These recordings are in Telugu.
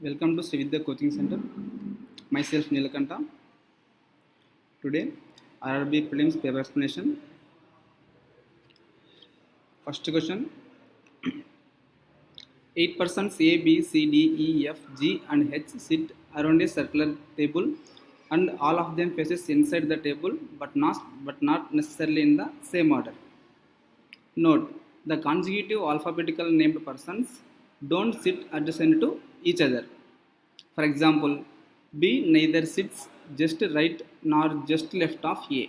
Welcome to Srividya Coaching Center. Myself Nilakanta. Today, RRB prelims paper explanation. First question: 8 persons A, B, C, D, E, F, G, and H sit around a circular table, and all of them faces inside the table, but not necessarily in the same order. Note: the consecutive alphabetical named persons don't sit adjacent to each other. For example, B neither sits just right nor just left of A.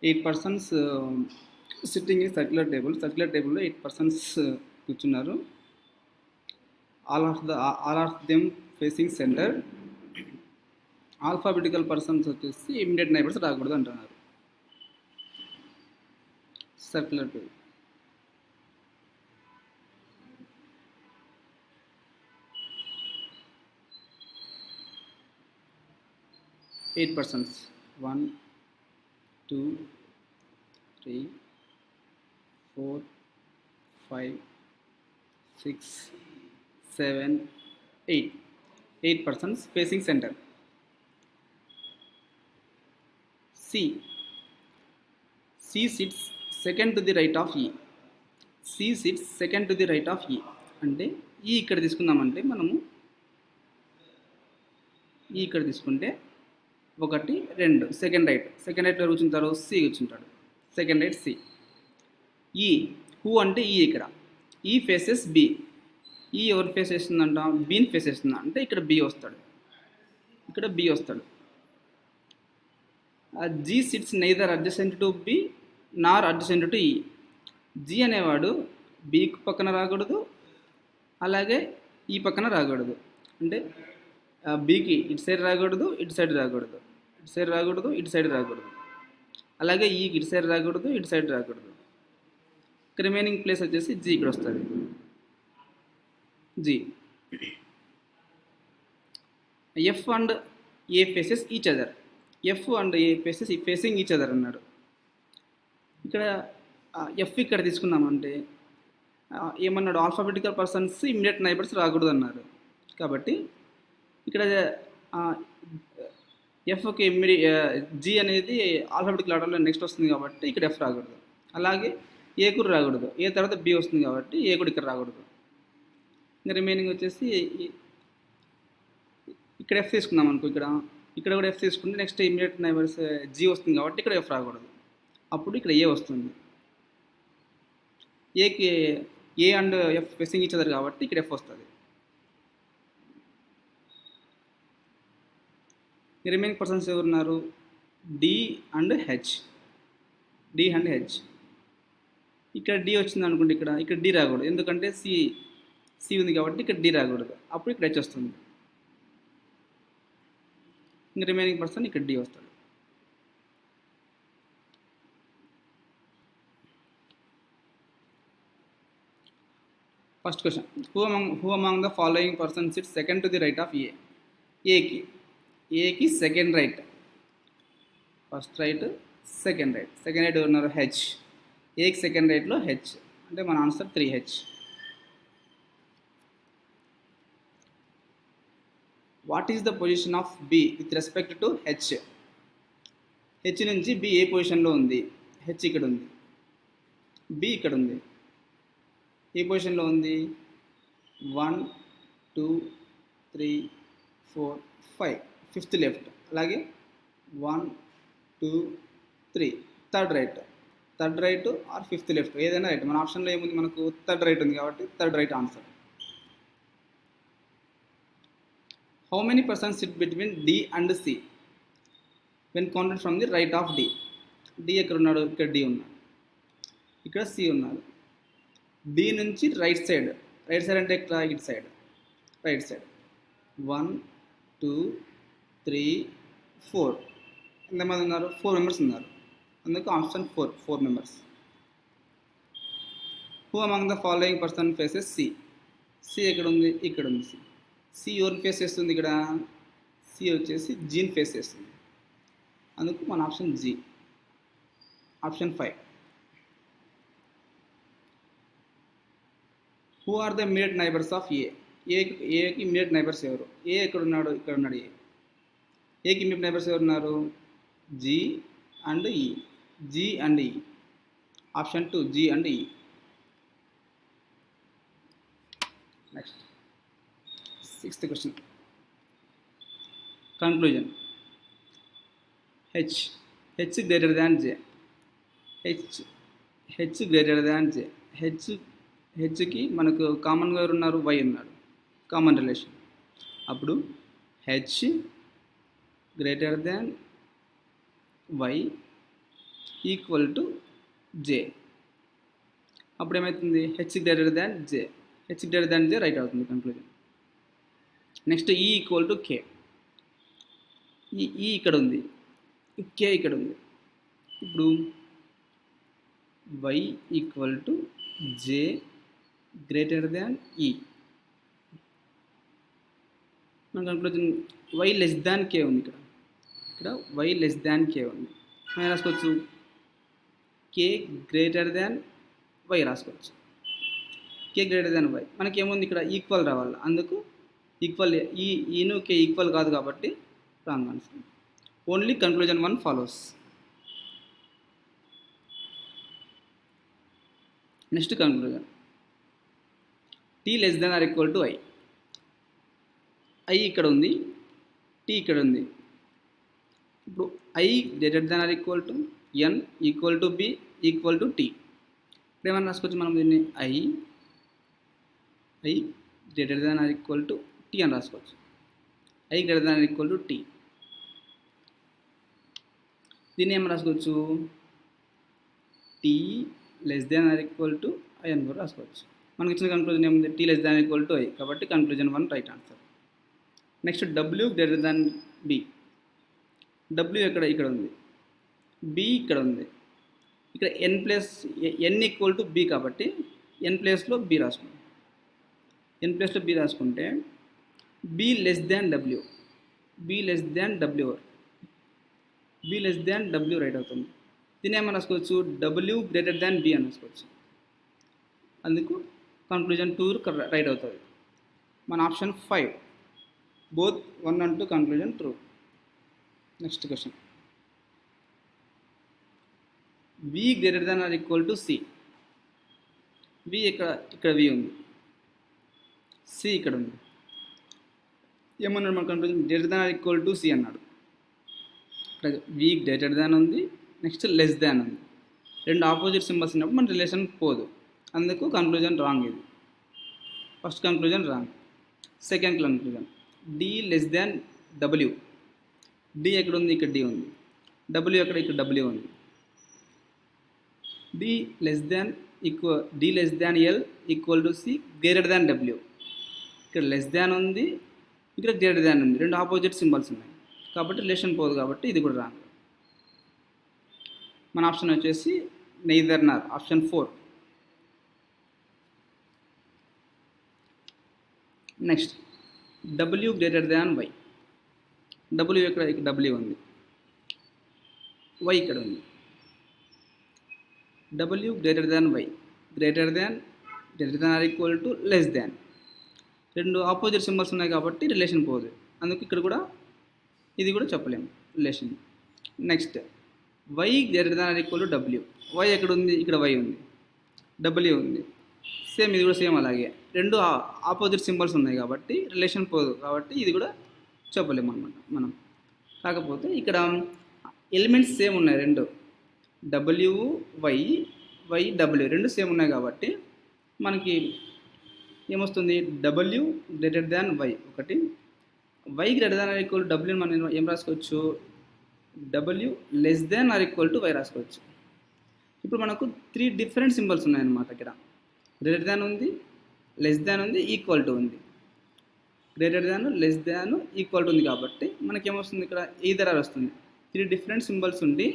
8 persons sitting in circular table. Circular table లో 8 persons కూర్చున్నారు. All of them facing center. Alphabetical persons వచ్చేసి ఇమిడియట్ నైబర్స్ రాకూడదు అంటున్నారు. Circular table. Eight persons. 1, 2, 3, 4, 5, 6, 7, 8. 8 persons facing center. C. C sits second to the right of E. C sits second to the right of E. అంటే ఈ ఇక్కడ తీసుకుందామంటే మనము ఈ ఇక్కడ తీసుకుంటే 1, 2 సెకండ్ రైట్లో కూర్చుంటారు. సి కూర్చుంటాడు. Second right C. E who అంటే ఈ ఇక్కడ ఈ ఫేసెస్ బి. ఈ ఎవరు ఫేస్ చేస్తుందంట? బీని ఫేస్ చేస్తుందా అంటే ఇక్కడ బి వస్తాడు. ఇక్కడ బి వస్తాడు. G sits neither adjacent to B nor adjacent to E. G అనేవాడు బి పక్కన రాకూడదు, అలాగే ఈ పక్కన రాకూడదు. అంటే బీకి ఇటు సైడ్ రాకూడదు, ఇటు సైడ్ రాకూడదు, ఇటు సైడ్ రాకూడదు, ఇటు సైడ్ రాకూడదు. అలాగే ఈకి ఇటు సైడ్ రాకూడదు, ఇటు సైడ్ రాకూడదు. రిమైనింగ్ ప్లేస్ వచ్చేసి జీ ఇక్కడ వస్తుంది. G. F and A faces each other. F and A facing each other అన్నాడు. ఇక్కడ ఎఫ్ ఇక్కడ తీసుకున్నామంటే ఏమన్నాడు? ఆల్ఫాబెటికల్ పర్సన్స్ ఇమిడియట్ నైబర్స్ రాకూడదు అన్నారు. కాబట్టి ఇక్కడ ఎఫ్కి జీ అనేది ఆల్ఫాబెటికల్ ఆర్డర్లో నెక్స్ట్ వస్తుంది కాబట్టి ఇక్కడ ఎఫ్ రాకూడదు. అలాగే ఏ కూడా రాకూడదు. ఏ తర్వాత బి వస్తుంది కాబట్టి ఏ కూడా ఇక్కడ రాకూడదు. ఇంకా రిమైనింగ్ వచ్చేసి ఇక్కడ ఎఫ్ తీసుకున్నాం అనుకో. ఇక్కడ కూడా ఎఫ్ తీసుకుంటే నెక్స్ట్ ఇమిడియట్ నైబర్స్ జీ వస్తుంది కాబట్టి ఇక్కడ ఎఫ్ రాకూడదు. అప్పుడు ఇక్కడ ఏ వస్తుంది. ఏకి A and F facing each other కాబట్టి ఇక్కడ ఎఫ్ వస్తుంది. రిమైనింగ్ పర్సన్స్ ఎవరున్నారు? D and H. D and H. ఇక్కడ డి వచ్చింది అనుకోండి. ఇక్కడ డి రాకూడదు. ఎందుకంటే సి ఉంది కాబట్టి ఇక్కడ డి రాకూడదు. అప్పుడు ఇక్కడ హెచ్ వస్తుంది. ఇంకా రిమైనింగ్ పర్సన్ ఇక్కడ డి వస్తాడు. First question: who among the following person sits second to the right of A. ఏకి second right. First right, second right ఉన్నారు హెచ్. ఏకి సెకండ్ రైట్లో హెచ్ అంటే మన answer 3H. What is the position of B with respect to H? H నుంచి బి ఏ పొజిషన్లో ఉంది? హెచ్ ఇక్కడ ఉంది, బి ఇక్కడ ఉంది. ఏ పొజిషన్లో ఉంది? 1, 2, 3, 4, 5. Fifth left. అలాగే 1, 2, 3 third right or fifth left, ఏదైనా రైట్. మన ఆప్షన్లో ఏముంది? మనకు థర్డ్ రైట్ ఉంది కాబట్టి third right answer. How many persons sit between D and C when counted from the right of D? D ఎక్కడ ఉన్నాడు? ఇక్కడ డి ఉన్నాడు, ఇక్కడ సి ఉన్నాడు. డి నుంచి రైట్ సైడ్ అంటే ఎక్కడ? ఇటు సైడ్, రైట్ సైడ్. 1, 2, 3, 4. ఎంతమంది ఉన్నారు? 4 మెంబర్స్ ఉన్నారు. అందుకు option 4 members. Who among the following person faces C? C ఎక్కడ ఉంది? ఇక్కడ ఉంది సి. సి ఎవరిని ఫేస్ చేస్తుంది? ఇక్కడ సి వచ్చేసి జీని ఫేస్ చేస్తుంది. అందుకు మన option G. Option 5. Who are the immediate neighbours of A? ఏకి ఇమ్మీడియట్ నైబర్స్ ఎవరు? ఏ ఎక్కడ ఉన్నాడు? ఇక్కడ ఉన్నాడు ఏ. ఏకి ఇమ్మీడియట్ నైబర్స్ ఎవరు ఉన్నారు? G and E. G and E. Option 2 G and E. Next 6th question. Conclusion. H greater than J. H greater than J. హెచ్కి మనకు కామన్గా ఎవరు ఉన్నారు? వై ఉన్నాడు, కామన్ రిలేషన్. అప్పుడు H greater than Y equal to J. అప్పుడు ఏమవుతుంది? H greater than J. H greater than J right అవుతుంది conclusion. Next E equal to K. E ఇక్కడ ఉంది, కే ఇక్కడ ఉంది. ఇప్పుడు why equal to J greater than ఈ. మన కన్క్లూజన్ వై లెస్ దాన్ కే ఉంది. ఇక్కడ వై లెస్ దాన్ కే ఉంది. మనం రాసుకోవచ్చు కే గ్రేటర్ దాన్ వై రాసుకోవచ్చు. కే గ్రేటర్ దాన్ వై. మనకేముంది ఇక్కడ? ఈక్వల్ రావాలి. అందుకు ఈక్వల్ ఈను కే ఈక్వల్ కాదు కాబట్టి wrong answer. Only conclusion 1 follows. Next conclusion. T less than or equal to I. I ఇక్కడ ఉంది, టీ ఇక్కడ ఉంది. ఇప్పుడు I greater than or equal to N equal to B equal to T. ఇప్పుడు ఏమన్నా రాసుకోవచ్చు మనం దీన్ని? I greater than or equal to T అని రాసుకోవచ్చు. I greater than or equal to T. దీన్ని ఏమని రాసుకోవచ్చు? T less than or equal to I అని కూడా రాసుకోవచ్చు. మనకి ఇచ్చిన కన్క్లూజన్ ఏముంది? T less than equal to I. కాబట్టి conclusion 1 right answer. Next W greater than B. W ఇక్కడ ఉంది, బి ఇక్కడ ఉంది. ఇక్కడ ఎన్ ఈక్వల్ టు బి కాబట్టి ఎన్ ప్లేస్లో బి రాసుకుంటాం. ఎన్ ప్లేస్లో బి రాసుకుంటే be less than W. Be less than W right అవుతుంది. దీన్ని ఏమని రాసుకోవచ్చు? డబ్ల్యూ గ్రేటర్ దాన్ బి అని రాసుకోవచ్చు. అందుకు కన్క్లూజన్ 2 రైట్ అవుతుంది. మన option 5 both 1 and 2 conclusion true. Next question. V greater than or equal to C. V ఇక్కడ వి ఉంది, సి ఇక్కడ ఉంది. ఏమన్నాడు మన conclusion? Greater than or equal to C అన్నాడు. ఇక్కడ వి గ్రేటర్ దాన్ ఉంది, నెక్స్ట్ లెస్ దాన్ ఉంది. రెండు ఆపోజిట్ సింబల్స్ ఉన్నప్పుడు మన రిలేషన్ పోదు. అందుకు కన్క్లూజన్ రాంగ్. ఇది first conclusion wrong. Second conclusion D less than W. D ఎక్కడ ఉంది? ఇక్కడ డి ఉంది. డబ్ల్యూ ఇక్కడ డబ్ల్యూ ఉంది. D less than L equal to C greater than W. ఇక్కడ లెస్ దాన్ ఉంది, ఇక్కడ గ్రేటర్ దాన్ ఉంది. రెండు ఆపోజిట్ సింబల్స్ ఉన్నాయి కాబట్టి రిలేషన్ పోదు. కాబట్టి ఇది కూడా రాంగ్. మన ఆప్షన్ వచ్చేసి neither nor, option 4. Next W greater than Y. W ఇక్కడ డబ్ల్యూ ఉంది, వై ఇక్కడ ఉంది. W greater than Y. Greater than or equal to less than. రెండు ఆపోజిట్ సింబల్స్ ఉన్నాయి కాబట్టి రిలేషన్ పోదు. అందుకు ఇక్కడ కూడా ఇది కూడా చెప్పలేము relation. Next Y greater than or equal to W. Y ఎక్కడ ఉంది? ఇక్కడ వై ఉంది, డబ్ల్యూ ఉంది. సేమ్ ఇది కూడా సేమ్ అలాగే. రెండు ఆపోజిట్ సింబల్స్ ఉన్నాయి కాబట్టి రిలేషన్ పోదు. కాబట్టి ఇది కూడా చెప్పలేము అనమాట మనం. కాకపోతే ఇక్కడ ఎలిమెంట్స్ సేమ్ ఉన్నాయి రెండు. డబ్ల్యూ వై, వై డబ్ల్యూ రెండు సేమ్ ఉన్నాయి కాబట్టి మనకి ఏమొస్తుంది? డబ్ల్యూ గ్రేటర్ దాన్ వై ఒకటి, Y greater than or equal to W మనం ఏం రాసుకోవచ్చు? W less than or equal to Y రాసుకోవచ్చు. ఇప్పుడు మనకు 3 డిఫరెంట్ సింబల్స్ ఉన్నాయన్నమాట. ఇక్కడ గ్రేటర్ దాన్ ఉంది, లెస్ దాన్ ఉంది, ఈక్వల్ టు ఉంది. Greater than, less than, equal to ఉంది కాబట్టి మనకేమొస్తుంది? ఇక్కడ ఈదర్ ఆర్ వస్తుంది. 3 డిఫరెంట్ సింబల్స్ ఉండి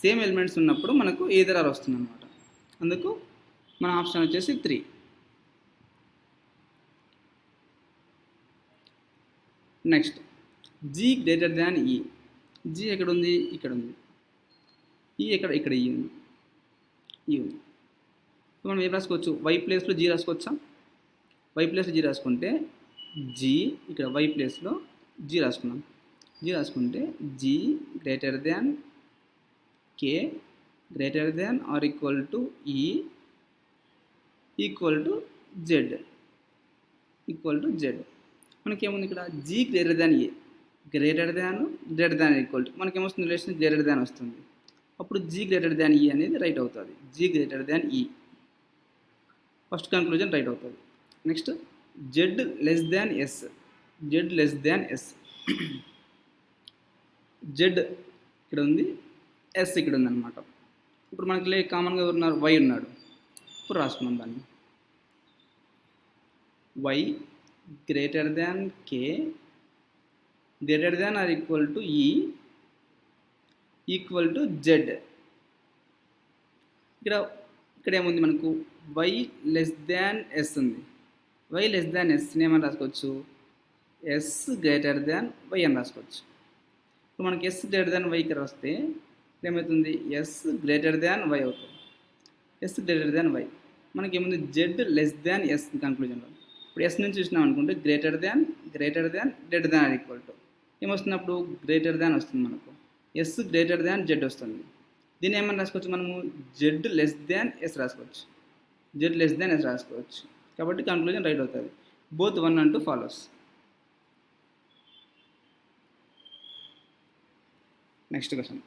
సేమ్ ఎలిమెంట్స్ ఉన్నప్పుడు మనకు ఈదర్ ఆర్ వస్తుంది అనమాట. అందుకు మన ఆప్షన్ వచ్చేసి 3. నెక్స్ట్ జీ గ్రేటర్ దాన్ ఈ. జీ ఎక్కడ ఉంది? ఇక్కడ ఉంది. ఈ ఇక్కడ ఈ ఉంది, ఈ ఉంది. మనం ఏం రాసుకోవచ్చు? వై ప్లేస్లో జీ రాసుకోవచ్చా? వై ప్లేస్లో జీ రాసుకుంటే జీ ఇక్కడ వై ప్లేస్లో జీ రాసుకున్నాం. జీ రాసుకుంటే G greater than K greater than or equal to E equal to Z మనకేముంది ఇక్కడ G greater than A greater than equal to మనకేమొస్తుంది రిలేషన్ గ్రేటర్ దాన్ వస్తుంది. అప్పుడు జీ గ్రేటర్ దాన్ ఈ అనేది రైట్ అవుతుంది. G greater than E first conclusion right అవుతుంది. Next Z less than S Z ఇక్కడ ఉంది, ఎస్ ఇక్కడ ఉంది అనమాట. ఇప్పుడు మనకి కామన్గా ఉన్నారు వై ఉన్నాడు. ఇప్పుడు రాసుకున్నాం దాన్ని Y greater than K greater than or equal to E equal to Z. ఇక్కడ ఏముంది మనకు వై లెస్ దాన్ ఎస్ ఉంది. వై లెస్ దాన్ ఎస్ని ఏమని రాసుకోవచ్చు, ఎస్ గ్రేటర్ దాన్ వై అని రాసుకోవచ్చు. ఇప్పుడు మనకి ఎస్ గ్రేటర్ దాన్ వై ఇక్కడ వస్తే ఏమవుతుంది, ఎస్ గ్రేటర్ దాన్ వై అవుతుంది. ఎస్ గ్రేటర్ దాన్ వై మనకి ఏముంది జెడ్ లెస్ దాన్ ఎస్ కన్క్లూజన్లో. ఇప్పుడు ఎస్ నుంచి చూసినాం అనుకుంటే greater than greater than or equal to ఏమొస్తున్నప్పుడు గ్రేటర్ దాన్ వస్తుంది మనకు. ఎస్ గ్రేటర్ దాన్ జెడ్ వస్తుంది. దీన్ని ఏమని రాసుకోవచ్చు మనము జెడ్ లెస్ దాన్ ఎస్ రాసుకోవచ్చు. కాబట్టి కన్క్లూజన్ రైట్ అవుతుంది. Both 1 and 2 follows. Next question,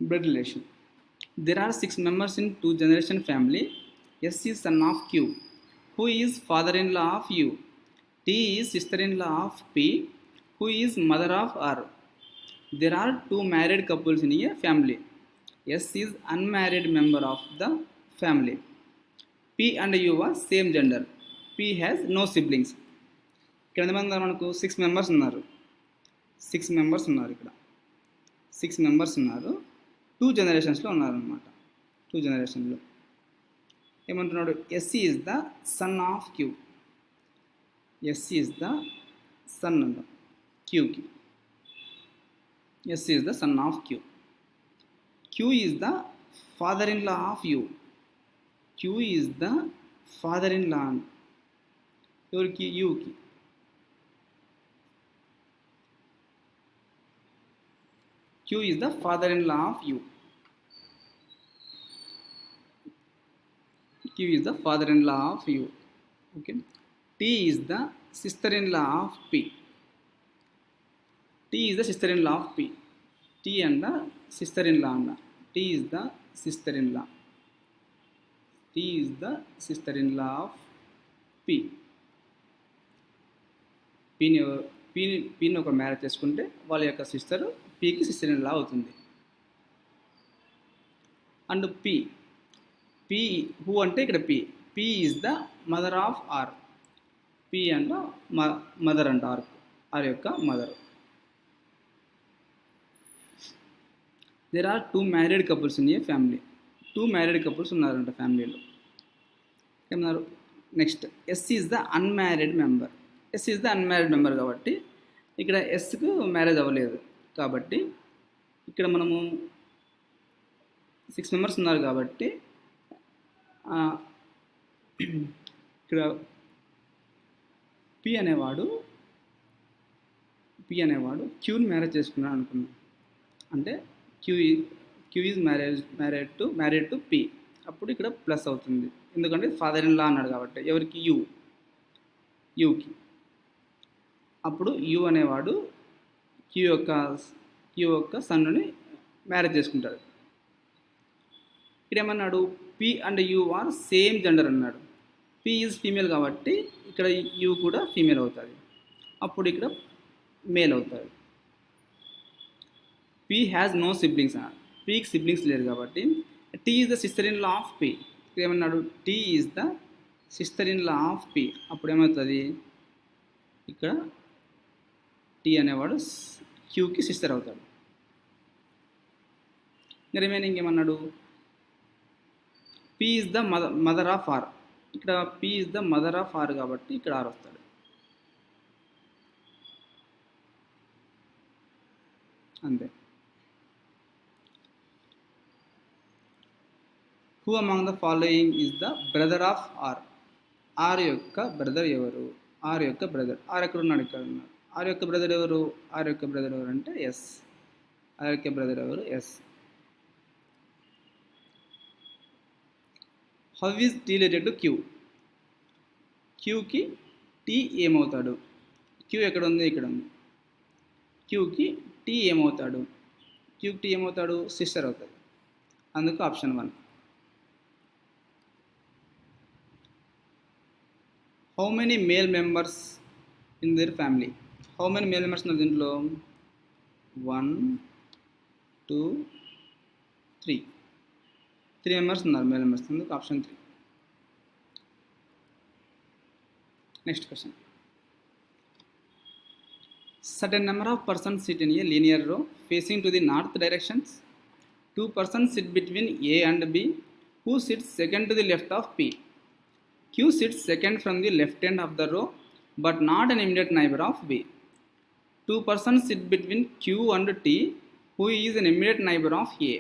blood relation. There are 6 members in 2 generation family. S is son of Q, who is father-in-law of U. T is sister-in-law of P, who is mother of R. There are 2 married couples in a family. S is unmarried member of the family. P and U are same gender. P has no siblings. ఇక్కడ ఎంతమంది మనకు 6 మెంబర్స్ ఉన్నారు. ఇక్కడ 6 మెంబర్స్ ఉన్నారు. 2 జనరేషన్స్లో ఉన్నారనమాట. 2 జనరేషన్లో ఏమంటున్నాడు, SC is the son of Q. SC is the son అంట క్యూకి. SC is the son of Q. Q is the father in law of U. Q is the father in law ఎవరికి, యూకి. Q is the father-in-law of U. Q is the father-in-law of U. Okay. T is the sister-in-law of P. T is the sister-in-law of P. T and the sister-in-law. T is the sister-in-law. T is the sister-in-law of P. Pని ఒక మ్యారేజ్ చేసుకుంటే వాళ్ళ యొక్క సిస్టర్ పీకి సిస్టర్ ఇన్ లా అవుతుంది. అండ్ పీ హూ అంటే ఇక్కడ P is the mother of R. P and mother అంట ఆర్ యొక్క mother. There are 2 married couples in a family. 2 married couples ఉన్నారంట ఫ్యామిలీలో. ఏమన్నారు, next S is the unmarried member. S is the unmarried member కాబట్టి ఇక్కడ ఎస్కు మ్యారేజ్ అవ్వలేదు కాబట్టి ఇక్కడ మనము 6 మెంబర్స్ ఉన్నారు కాబట్టి ఇక్కడ పి అనేవాడు క్యూని మ్యారేజ్ చేసుకున్నాడు అనుకున్నాం. అంటే Q is married to P. అప్పుడు ఇక్కడ ప్లస్ అవుతుంది, ఎందుకంటే ఫాదర్ ఇన్ లా అన్నాడు కాబట్టి. ఎవరికి, యూకి. అప్పుడు యూ అనేవాడు క్యూ యొక్క సన్నుని మ్యారేజ్ చేసుకుంటాడు. ఇక్కడ ఏమన్నాడు, P and U are same gender అన్నాడు. పి ఈజ్ ఫీమేల్ కాబట్టి ఇక్కడ యూ కూడా ఫీమేల్ అవుతుంది. అప్పుడు ఇక్కడ మేల్ అవుతాడు. పి హ్యాస్ నో సిబ్లింగ్స్ అన్నాడు. పికి సిబ్లింగ్స్ లేరు కాబట్టి T is the sister in law of P. ఇక్కడ ఏమన్నాడు, T is the sister in law of P. అప్పుడు ఏమవుతుంది, ఇక్కడ టీ అనేవాడు క్యూకి సిస్టర్ అవుతాడు. రిమైనింగ్ ఏమన్నాడు, P is the mother of R. ఇక్కడ P is the mother of R కాబట్టి ఇక్కడ ఆర్ వస్తాడు. అంతే. Who among the following is the brother of R. R యొక్క బ్రదర్ ఎవరు? ఆర్ యొక్క బ్రదర్. ఆర్ ఎక్కడ ఉన్నాడు? ఇక్కడ ఉన్నాడు. ఆర్ యొక్క బ్రదర్ ఎవరు? ఆర్ యొక్క బ్రదర్ ఎవరు అంటే ఎస్. ఆర్ యొక్క బ్రదర్ ఎవరు? S. How is T related to Q? క్యూకి టీ ఏమవుతాడు? క్యూ ఎక్కడ ఉంది? ఇక్కడ ఉంది. క్యూకి టీ ఏమవుతాడు? క్యూకి టీ ఏమవుతాడు? సిస్టర్ అవుతుంది. అందుకు option 1. How many male members in their family? How many male members ఉన్నారు దీంట్లో? 1 2 3. 3 మెంబర్స్ ఉన్నారు మేల్ మెంబర్స్. అందుకు option 3. Next question. Certain number of persons sit in a linear row facing to the north directions. 2 persons sit between A and B. Who sits second to the left of P? Q sits second from the left end of the row but not an immediate neighbor of B. 2 persons sit between Q and T, who is an immediate neighbor of A.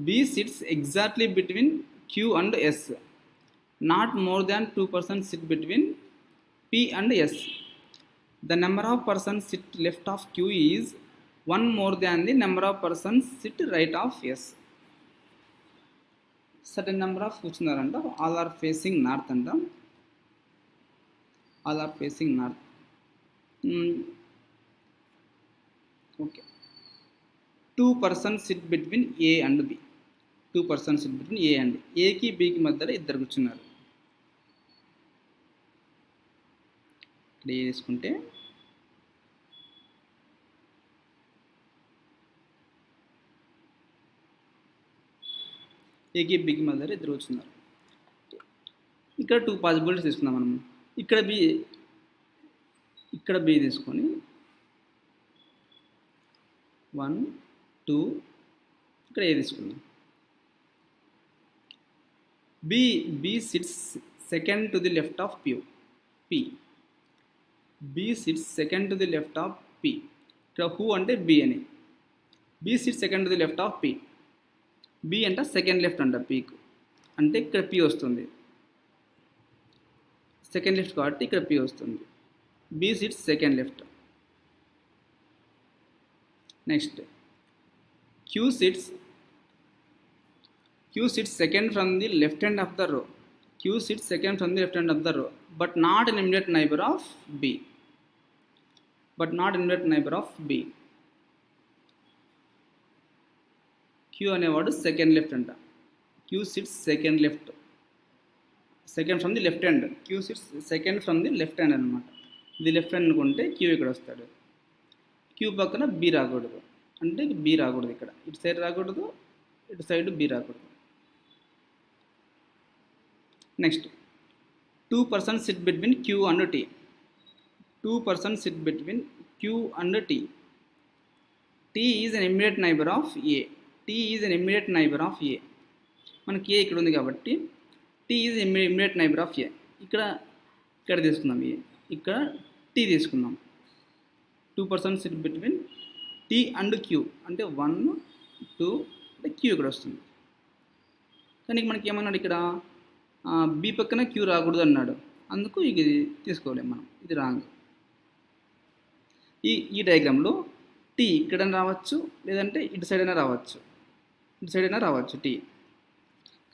B sits exactly between Q and S. Not more than 2 persons sit between P and S. The number of persons sit left of Q is 1 more than the number of persons sit right of S. Certain number of కూర్చున్నారంట. All are facing north అంట. All are facing north. Okay. 2 persons sit between A and B. 2 persons sit between A and B. A కి B కి మధ్యలో ఇద్దరు కూర్చున్నారు. ఇక్కడ ఏ తీసుకుంటే ఏకి బికి మధ్య ఇద్దరు కూర్చున్నారు. ఇక్కడ 2 పాసిబిలిటీస్ తీసుకుందాం మనం. ఇక్కడ బి తీసుకొని 1 2 ఇక్కడ ఏ తీసుకుందాం. B sits second to the left of P. B sits second to the left of P. ఇక్కడ హూ అంటే బి అని. B sits second to the left of P. B అంటే సెకండ్ లెఫ్ట్ అంట పీకు. అంటే ఇక్కడ పి వస్తుంది. సెకండ్ లెఫ్ట్ కాబట్టి ఇక్కడ పి వస్తుంది. B sits second left. Next Q sits second from the left hand of the row. Q sits second from the left hand of the row but not an immediate neighbour of B. Q అనేవాడు సెకండ్ లెఫ్ట్ అంట. Q sits second left. Second from the left hand. Q sits second from the left hand అనమాట. ఇది లెఫ్ట్ హ్యాండ్ అనుకుంటే క్యూ ఇక్కడ వస్తాడు. క్యూ పక్కన బి రాకూడదు. అంటే బి రాకూడదు. ఇక్కడ ఇటు సైడ్ రాకూడదు, ఇటు సైడ్ బి రాకూడదు. Next 2 persons sit between Q and T. 2 persons sit between Q and T. T is an immediate neighbor of A. T is an immediate neighbor of A. మనకి ఏ ఇక్కడ ఉంది కాబట్టి T is immediate neighbor of A. ఇక్కడ తీసుకుందాం. ఏ ఇక్కడ T తీసుకుందాం. 2 persons sit between T and Q. అంటే 1 2 అంటే Q ఇక్కడ వస్తుంది. కానీ మనకి ఏమన్నాడు ఇక్కడ? బి పక్కన క్యూ రాకూడదు అన్నాడు. అందుకు ఇది తీసుకోలేము మనం. ఇది రాంగ్. ఈ డయాగ్రామ్లో టీ ఇక్కడైనా రావచ్చు, లేదంటే ఇటు సైడ్ అయినా రావచ్చు టీ.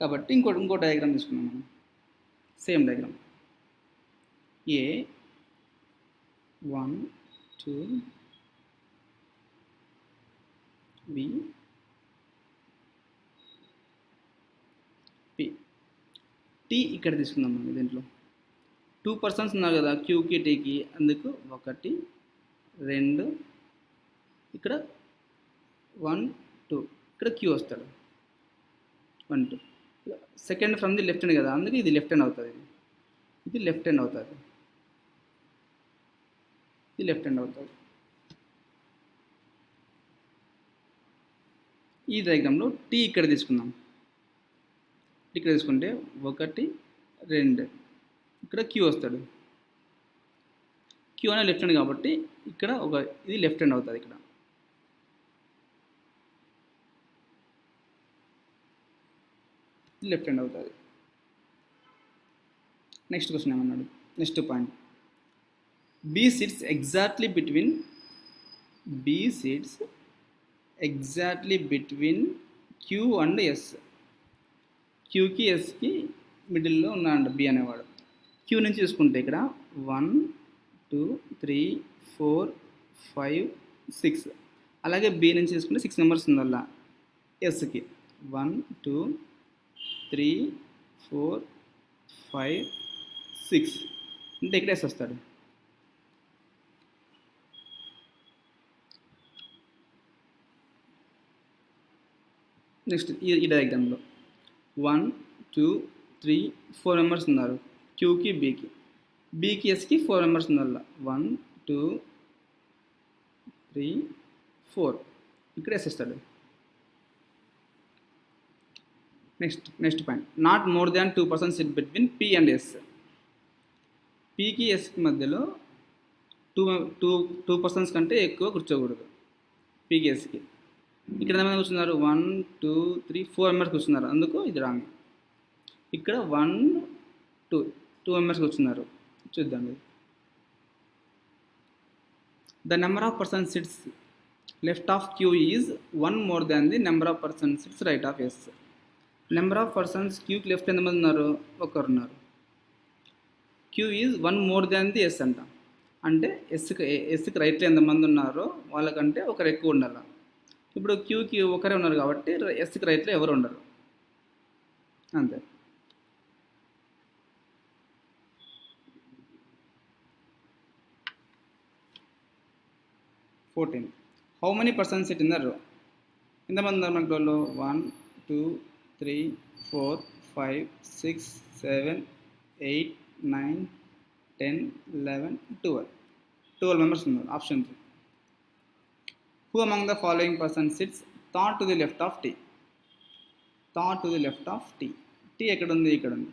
కాబట్టి ఇంకో డయాగ్రామ్ తీసుకున్నాం మనం. Same diagram. A 1 2 B P. T ఇక్కడ తీసుకుందాం మనం. దీంట్లో 2 persons ఉన్నారు కదా క్యూకి టీకి. అందుకు 1 2 ఇక్కడ 1 2 ఇక్కడ క్యూ వస్తాడు. 1 2 second from the left hand కదా, అందుకే ఇది లెఫ్ట్ హ్యాండ్ అవుతుంది. ఇది లెఫ్ట్ హ్యాండ్ అవుతుంది. ఈ డయాగ్రామ్లో టీ ఇక్కడ తీసుకుందాం. ఇక్కడ తీసుకుంటే 1 2 ఇక్కడ క్యూ వస్తాడు. క్యూ అనేది లెఫ్ట్ హ్యాండ్ కాబట్టి ఇక్కడ ఇది లెఫ్ట్ హ్యాండ్ అవుతుంది. ఇక్కడ లెఫ్ట్ హ్యాండ్ అవుతుంది. నెక్స్ట్ క్వశ్చన్ ఏమన్నాడు, next point, B sits exactly between Q and S. క్యూకి ఎస్కి మిడిల్లో ఉన్నాడు బి అనేవాడు. క్యూ నుంచి చూసుకుంటే ఇక్కడ 1 2 3 4 5 6, అలాగే బి నుంచి చూసుకుంటే 6 మెంబర్స్ ఉందల్ల ఎస్కి 1 2 3 4 5 6 అంటే ఇక్కడ ఎస్ వస్తాడు. నెక్స్ట్ ఈ డయాగ్రామ్లో 1 2 3 4 మెంబర్స్ ఉన్నారు క్యూకి బీకి ఎస్కి 4 మెంబర్స్ ఉన్నారు 1 2 3 4 ఇక్కడ ఎస్ వస్తాడు. Next point, not more than 2% sit between P and S. పీకి ఎస్కి మధ్యలో 2% కంటే ఎక్కువ కూర్చోకూడదు పీకి ఎస్కి. ఇక్కడ ఎంతమంది కూర్చున్నారు, 1 2 3 4 మెంబర్స్ కూర్చున్నారు, అందుకు ఇది రాంగ్. ఇక్కడ 1 2 మెంబర్స్ కూర్చున్నారు, చూద్దాం. The number of person sits left of Q is 1 more than the number of person sits right of S. Number of persons క్యూకి లెఫ్ట్ ఎంతమంది ఉన్నారు, ఒకరున్నారు. Q is 1 more than the S అంట, అంటే ఎస్కి రైట్లో ఎంతమంది ఉన్నారో వాళ్ళకంటే ఒకరు ఎక్కువ ఉండాలి. ఇప్పుడు క్యూకి ఒకరే ఉన్నారు కాబట్టి ఎస్కి రైట్లో ఎవరు ఉండరు, అంతే. How many persons SIT in the రో. ఎంతమంది ఉన్నారు మనకు రోలో, 1 2 3 4 5 6 7 8 9 10 11 12 మెంబర్స్ ఉన్నారు. Option 3. Who among the following persons sits thought to the left of T? T ఎక్కడ ఉంది, ఇక్కడ ఉంది.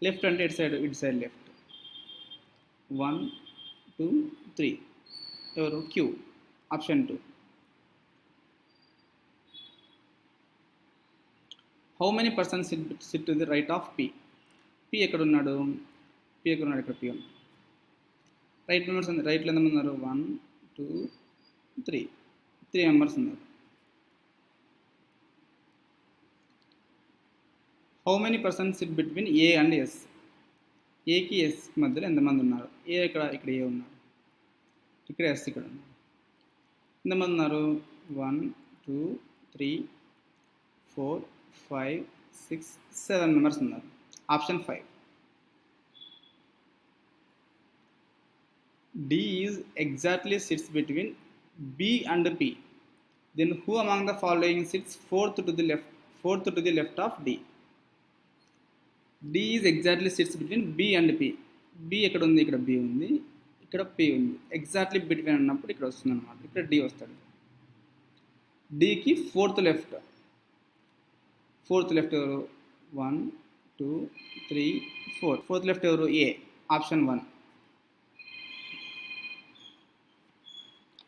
లెఫ్ట్ అంటే ఇటు సైడ్ లెఫ్ట్. 1 2 3 ఎవరు, Q. Option 2. How many persons sit to the right of P. P ఎక్కడ ఉన్నాడు, ఇక్కడ పి ఉంది. రైట్ మెంబర్స్ రైట్లో ఎంతమంది ఉన్నారు, 1 2 3 మెంబర్స్ ఉన్నారు. How many persons sit between A and S. ఏకి ఎస్ మధ్యలో ఎంతమంది ఉన్నారు, ఏ ఇక్కడ ఏ ఉన్నారు, ఇక్కడ ఎస్ ఇక్కడ ఉన్నారు. ఎంతమంది ఉన్నారు, 1 2 3 4 5 6 7 మెంబర్స్ ఉన్నారు. Option 5. D is exactly sits between B and P. Then who among the following sits fourth to the left of D? D is exactly sits between B and P. B ఎక్కడ ఉంది, ఇక్కడ B ఉంది, ఇక్కడ P ఉంది. ఎగ్జాక్ట్లీ బిట్వీన్ అన్నప్పుడు ఇక్కడ వస్తుంది అన్నమాట, ఇక్కడ D వస్తాడు. Dకి ఫోర్త్ లెఫ్ట్ ఎవరు, 1 2 3 4. ఫోర్త్ లెఫ్ట్ ఎవరు, A. Option 1.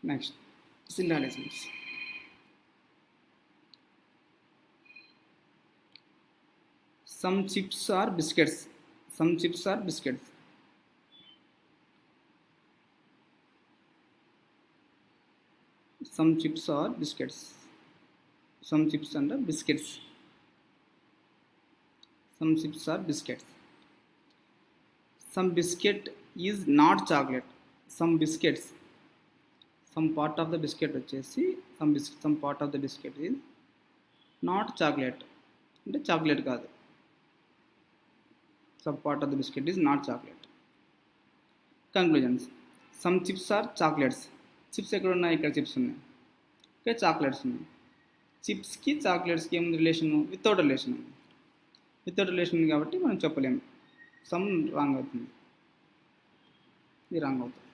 Next syllogisms. Some chips are biscuits. Some chips are biscuits. Some chips are biscuits. Some chips and biscuits. Some chips are biscuits. Some biscuit is not chocolate. Some biscuits, some part of the biscuit వచ్చేసి some part of the biscuit is not chocolate, అంటే చాక్లెట్ కాదు. some part of the biscuit is not chocolate. Conclusions. Some chips are chocolates. Chips ఎక్కడ ఉన్నాయి, ఇక్కడ చిప్స్ ఉన్నాయి, ఇక్కడ చాక్లెట్స్ ఉన్నాయి. చిప్స్కి చాక్లెట్స్కి ఏముంది రిలేషన్, వితౌట్ రిలేషన్ ఉంది. వితౌట్ రిలేషన్ ఉంది కాబట్టి మనం చెప్పలేము. సమ్ రాంగ్ అవుతుంది, ఇది రాంగ్ అవుతుంది.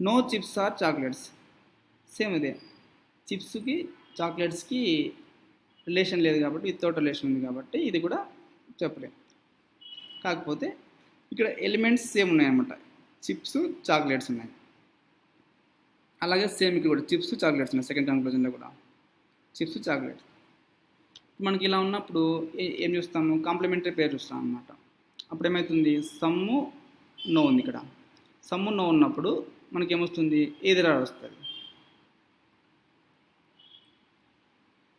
No chips or chocolates, same ఇదే. చిప్స్కి చాక్లెట్స్కి రిలేషన్ లేదు కాబట్టి, వితౌట్ రిలేషన్ ఉంది కాబట్టి ఇది కూడా చెప్పలేము. కాకపోతే ఇక్కడ ఎలిమెంట్స్ సేమ్ ఉన్నాయన్నమాట, చిప్స్ చాక్లెట్స్ ఉన్నాయి. అలాగే సేమ్ ఇక్కడ కూడా చిప్స్ చాక్లెట్స్ ఉన్నాయి. సెకండ్ కంక్లూజన్లో కూడా చిప్స్ చాక్లెట్స్. మనకి ఇలా ఉన్నప్పుడు ఏం చూస్తాము, కాంప్లిమెంటరీ పేర్ చూస్తాం అన్నమాట. అప్పుడు ఏమవుతుంది, సమ్ము నో ఉంది ఇక్కడ. సమ్ము నో ఉన్నప్పుడు మనకేమొస్తుంది, ఎయిదర్ ఆర్ వస్తుంది.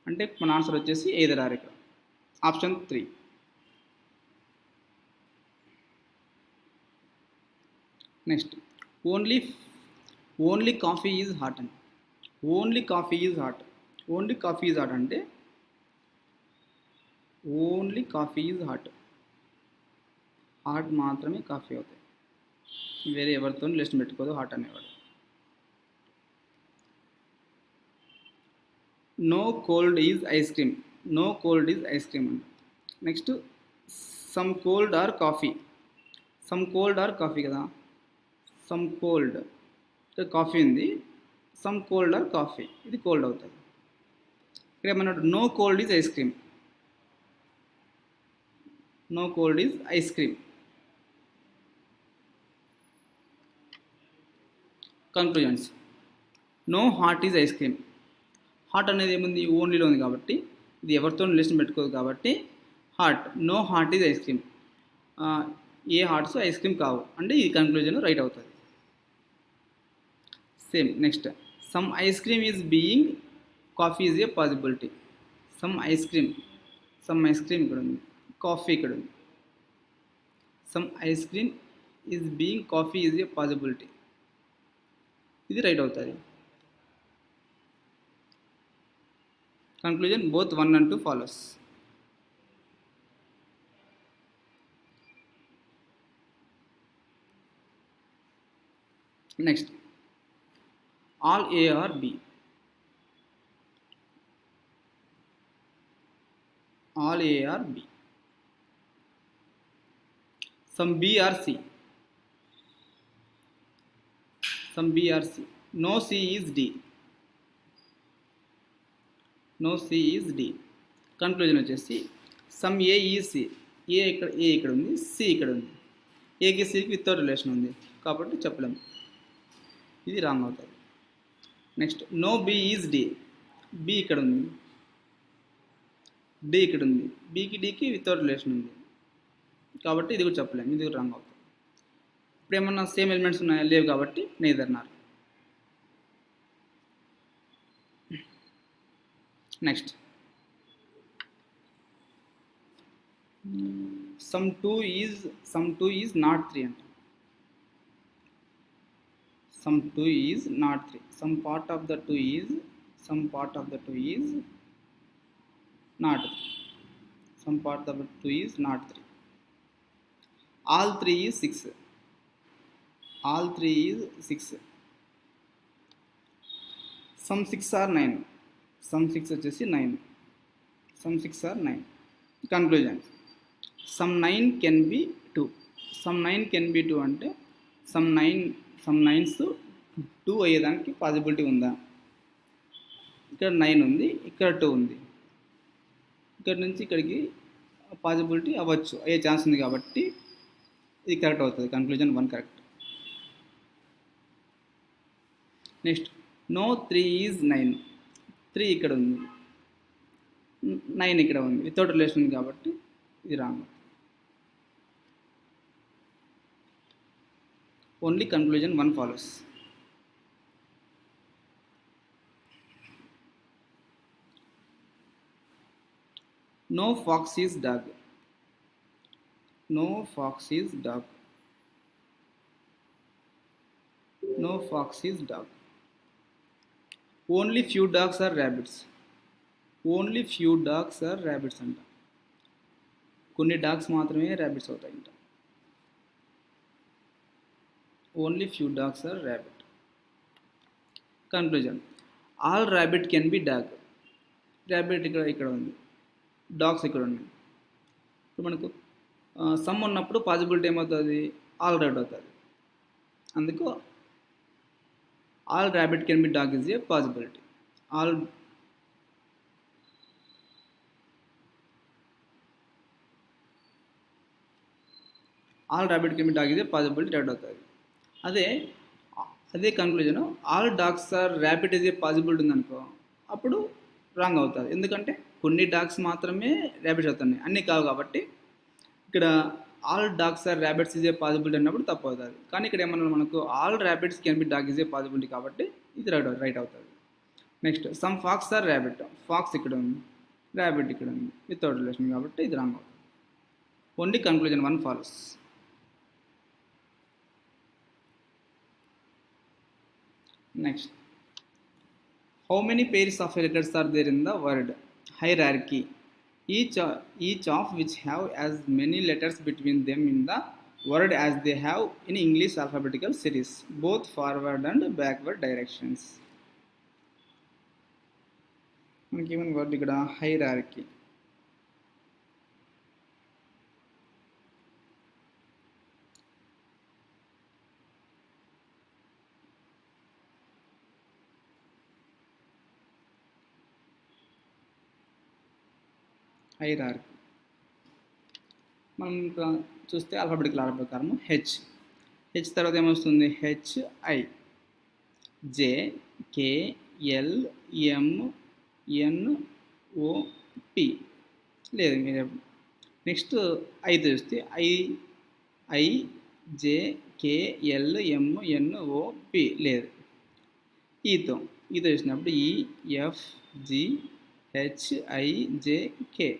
అంటే మన ఆన్సర్ వచ్చేసి ఎయిదర్ ఆర్ ఇక్కడ, option 3. Next, only coffee is hot అండి. Only coffee is hot. Only coffee is hot అంటే only coffee is hot, hot మాత్రమే కాఫీ అవుతాయి, వేరే ఎవరితో లిస్ట్ పెట్టుకోదు హాట్ అనేవాడు. No cold is ice cream. No cold is ice cream అండి. Next, some cold are coffee. Some cold are coffee కదా, సమ్ కోల్డ్ కాఫీ ఉంది, సమ్ కోల్డ్ ఆర్ కాఫీ, ఇది కోల్డ్ అవుతుంది. ఇక్కడ ఏమన్నాడు, no cold is ice cream. No cold is ice cream. Conclusions, no hot is ice cream. Hot అనేది ఏముంది, ఓన్లీలో ఉంది కాబట్టి ఇది ఎవరితో రిలేషన్ పెట్టుకోదు కాబట్టి hot. No hot is ice cream. ఏ హాట్స్ ఐస్ క్రీమ్ కావు అంటే ఈ కన్క్లూజన్ రైట్ అవుతుంది. Same next, some ice cream is being coffee is a possibility. Some ice cream ఇక్కడ ఉంది, కాఫీ ఇక్కడ ఉంది. Some ice cream is being coffee is a possibility, ఇది రైట్ అవుతుంది. Conclusion, both 1 and 2 follows. Next, all A or B. All A or B. Some B or C. Some B or C. No C is D. No C is D. Conclusion వచ్చేసి సమ్ ఏ ఈజ్ సి. ఏ ఇక్కడ ఉంది, సి ఇక్కడ ఉంది. ఏకి సికి వితౌట్ రిలేషన్ ఉంది కాబట్టి చెప్పలేము, ఇది రాంగ్ అవుతుంది. Next, no B is D. B ఇక్కడ ఉంది, డి ఇక్కడ ఉంది, బికి డికి వితౌట్ రిలేషన్ ఉంది కాబట్టి ఇది కూడా చెప్పలేము, ఇది కూడా రాంగ్ అవుతుంది. ఇప్పుడు ఏమన్నా సేమ్ ఎలిమెంట్స్ ఉన్నాయా, లేవు కాబట్టి neither Nar. Next, some 2 is not 3 అంట. Some 2 is not 3. Some part of the 2 is not 3. Some part of the 2 is not 3. All 3 is 6. All 3 is 6. Some 6 or 9. Some 6 వచ్చేసి 9. Some 6 or 9. Conclusion, some 9 can be 2. Some 9 can be 2 అంటే సమ్ 9s 2 అయ్యేదానికి పాసిబిలిటీ ఉందా? ఇక్కడ 9 ఉంది, ఇక్కడ 2 ఉంది, ఇక్కడ నుంచి ఇక్కడికి పాసిబిలిటీ అవ్వచ్చు, అయ్యే ఛాన్స్ ఉంది కాబట్టి ఇది కరెక్ట్ అవుతుంది. Conclusion 1 correct. Next, no 3 is 9. 3 ఇక్కడ ఉంది, 9 ఇక్కడ ఉంది, వితౌట్ రిలేషన్ ఉంది కాబట్టి ఇది wrong. Only conclusion 1 follows. No fox is dog. No fox is dog. No fox is dog. Only few dogs are rabbits. Only few dogs are rabbits అంట. కొన్ని డాగ్స్ మాత్రమే ర్యాబిట్స్ అవుతాయంట. Only few dogs are rabbit. Conclusion, all rabbit can be dog. Rabbit ఇక్కడ ఉంది, డాగ్స్ ఇక్కడ ఉన్నాయి. ఇప్పుడు మనకు సమ్ ఉన్నప్పుడు పాసిబిలిటీ ఏమవుతుంది, ఆల్ రైట్ అవుతుంది. అందుకు all rabbit can be dog is a possibility. All rabbit can be dog is a possibility right అవుతుంది. అదే conclusion, all dogs are rabbit is a possibility ఉందనుకో అప్పుడు రాంగ్ అవుతుంది. ఎందుకంటే కొన్ని డాగ్స్ మాత్రమే ర్యాబిట్స్ అవుతున్నాయి, అన్నీ కావు కాబట్టి ఇక్కడ all dogs are rabbits is a possibility అన్నప్పుడు తప్పు అవుతుంది. కానీ ఇక్కడ ఏమన్నా మనకు all rabbits can be dog is a possibility కాబట్టి ఇది రైట్ అవుతుంది. Next some fox are rabbit. Fox ఇక్కడ ఉంది, ర్యాబిట్ ఇక్కడ ఉంది, వితౌట్ రిలేషన్ కాబట్టి ఇది రాంగ్ అవుతుంది. Only conclusion 1 follows. Next, how many pairs of letters are there in the word hierarchy? Each of which have as many letters between them in the word as they have in English alphabetical series, both forward and backward directions. Given word ikkada hierarchy. Hierarchy మనం చూస్తే ఆల్ఫాబెటికల్ ఆర్డర్ ప్రకారము హెచ్ తర్వాత ఏమొస్తుంది, HI, J, K, L, M, N, O, P లేదు. మీరు నెక్స్ట్ ఐతో చూస్తే I, J, K, L, M, N, O, P లేదు. ఈతో చూసినప్పుడు E, F, G, H, I, J, K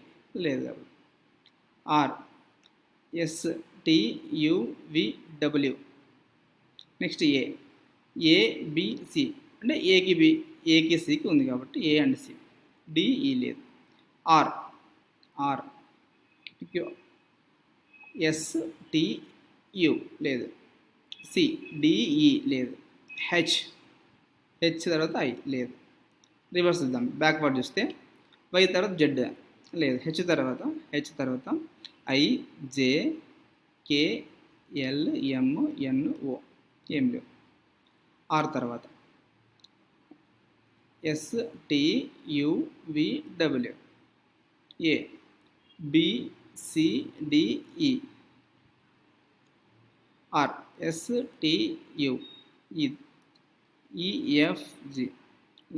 లేదు కాబట్టి R, S, T, U, V, W. Next A, B, C అంటే ఏకి బి, ఏకి సికి ఉంది కాబట్టి A and C. D, E లేదు. R, S, T, U లేదు. C, D, E లేదు. H తర్వాత I లేదు. రివర్స్ చూద్దాం, బ్యాక్వర్డ్ చూస్తే Y తర్వాత Z లేదు. H తర్వాత I, J, K, L, M, N, O ఏం లేవు. R తర్వాత S, T, U, V, W. A, B, C, D, E. R, S, T, U, E, F, G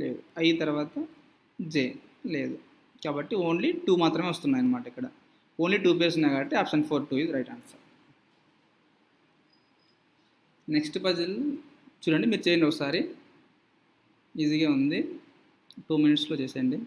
లేదు. I తర్వాత J లేదు. కాబట్టి ఓన్లీ 2 మాత్రమే వస్తున్నాయి అన్నమాట. ఇక్కడ ఓన్లీ 2 పేర్స్ ఉన్నాయి కాబట్టి option 4, 2 is right answer. Next puzzle చూడండి, మీరు చేయండి ఒకసారి, ఈజీగా ఉంది, 2 minutesలో చేసేయండి.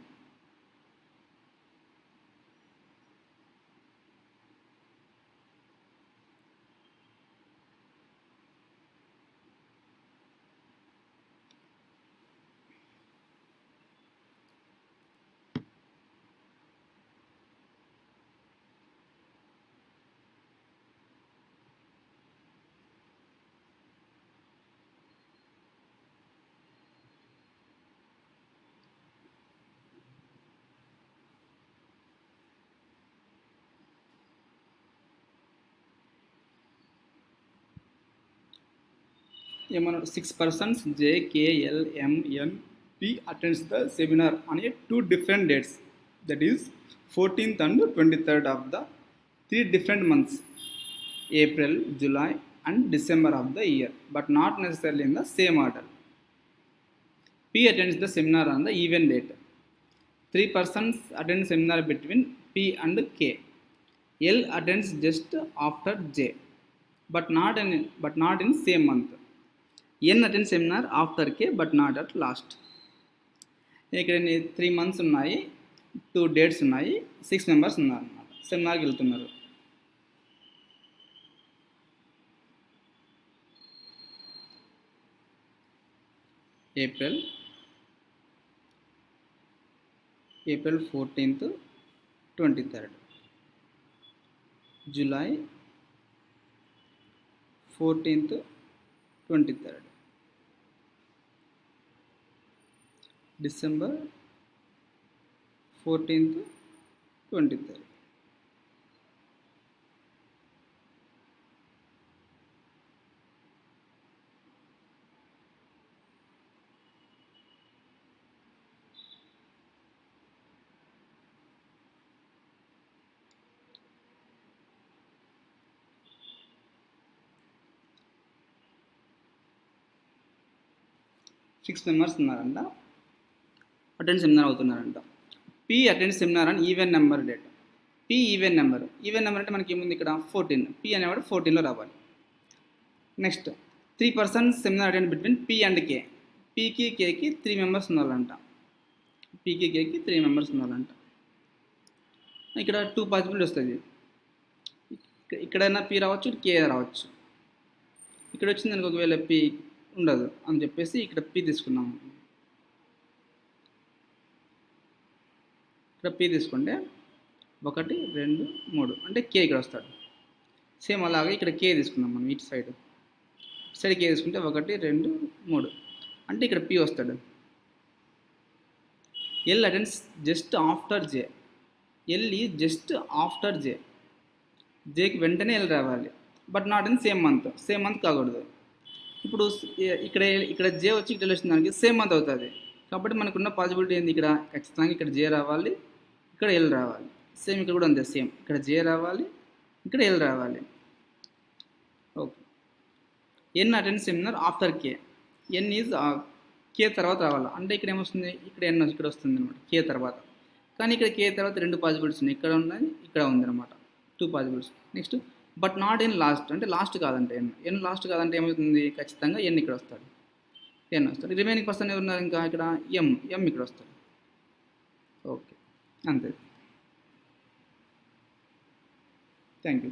ఏమన్నా 6 persons J, K, L, M, N, P attends the seminar on 2 different dates, that is 14th and 23rd of the 3 different months, April, July and December of the year, but not necessarily in the same order. P attends the seminar on the even date. 3 persons attend seminar between P and K. L attends just after J, but not in same month. N attends seminar after K but not at last. ఇక్కడ 3 months ఉన్నాయి, 2 dates ఉన్నాయి, 6 members ఉన్నారు అన్నమాట. సెమినార్కి వెళ్తున్నారు. April 14th, 23rd. July 14th, 23rd. December 14th, 23rd. Six members ఉన్నారంట, అటెండ్ సెమినార్ అవుతున్నారంట. P అటెండ్ సెమినార్ అని even number date. P even number అంటే మనకి ఏముంది ఇక్కడ 14, పి అనేవాడు 14లో రావాలి. Next 3 persons seminar attend between P and K, పీకి కేకి 3 members ఉండాలంట. పీకి కేకి 3 members ఉండాలంట. ఇక్కడ 2 పాసిబిలిటీ వస్తుంది. ఇక్కడైనా పి రావచ్చు, కే రావచ్చు. ఇక్కడ వచ్చింది దానికి ఒకవేళ పి ఉండదు అని చెప్పేసి ఇక్కడ పి తీసుకున్నాము. ఇక్కడ పి తీసుకుంటే 1, 2, 3 అంటే కే ఇక్కడ వస్తాడు. సేమ్ అలాగే ఇక్కడ కే తీసుకుందాం మనం. ఇటు సైడ్ కే తీసుకుంటే 1, 2, 3 అంటే ఇక్కడ పి వస్తాడు. L attends just after J. L is just after J. జేకి వెంటనే ఎల్ రావాలి. But not in same month కాకూడదు. ఇప్పుడు ఇక్కడ జే వచ్చి ఇక్కడ వచ్చిన దానికి సేమ్ మంత్ అవుతుంది. కాబట్టి మనకున్న పాసిబిలిటీ ఏంది, ఇక్కడ ఖచ్చితంగా ఇక్కడ జే రావాలి, ఇక్కడ ఎల్ రావాలి. సేమ్ ఇక్కడ కూడా అంతే, సేమ్ ఇక్కడ జే రావాలి, ఇక్కడ ఎల్ రావాలి. Okay. N attend seminar after K. N is K తర్వాత రావాలి. అంటే ఇక్కడ ఏమొస్తుంది, ఇక్కడ ఎన్ ఇక్కడ వస్తుంది అనమాట కే తర్వాత. కానీ ఇక్కడ కే తర్వాత 2 పాసిబిలిటీస్ ఉన్నాయి. ఇక్కడ ఉన్నాయి, ఇక్కడ ఉంది అనమాట. 2 possibilities. Next but not an last అంటే లాస్ట్ కాదంటే ఎన్ లాస్ట్ కాదంటే ఏమవుతుంది, ఖచ్చితంగా ఎన్ ఇక్కడ వస్తాడు, ఎన్ వస్తాడు. రిమైనింగ్ పర్సన్ ఎవరు ఉన్నారు ఇంకా ఇక్కడ ఎం ఇక్కడ వస్తాడు. ఓకే, అంతే. Thank you.